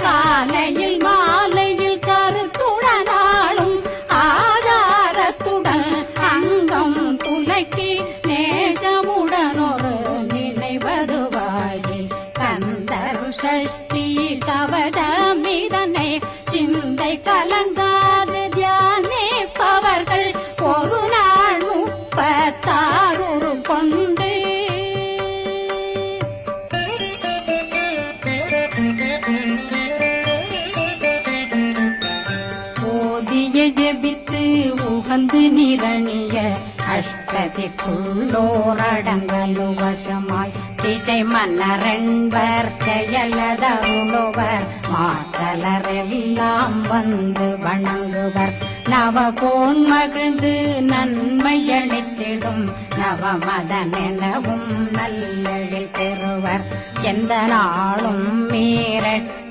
காலையில் மாலையில் கருத்துடனாலும் ஆதாரத்துடன் அங்கம் துலக்கி நேசமுடனொரு நினைவதுவாகி கந்தர் சஷ்டி கவசமிதனை சிந்தை கலங்காது தியானிப்பவர்கள் ஒரு நாள் 36 கொண்டு ஓதிய ஜெபித்து உகந்து நிரணிய அஷ்டதிக்குள்ளோரடங்கலு வசமாய் திசை மன்னரென்பர் செயலதருளுவர் மாத்தலரெல்லாம் வந்து வணங்குவர் நவகோன் மகிழ்ந்து நன்மையளித்திடும் நவமதனெனவும் நல்லெழில் பெறுவர் எந்த நாளும் மீறட்ட